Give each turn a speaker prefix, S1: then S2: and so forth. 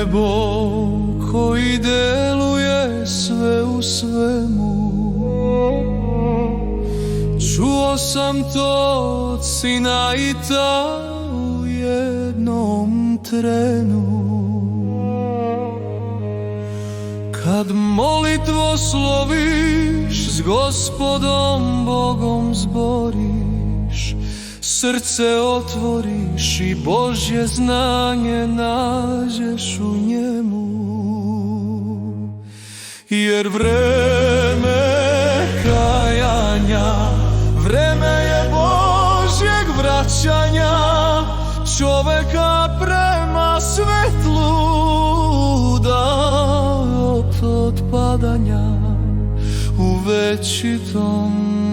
S1: je Bog koji deluje sve u svemu. Čuo sam to od Sinaita u jednom trenu. Kad molitvo sloviš, s Gospodom Bogom zboriš, srce otvoriš i Božje znanje nađeš u njemu. Jer vreme kajanja, vreme je Božjeg vraćanja, čoveka prema svetlu, da od padanja u večitom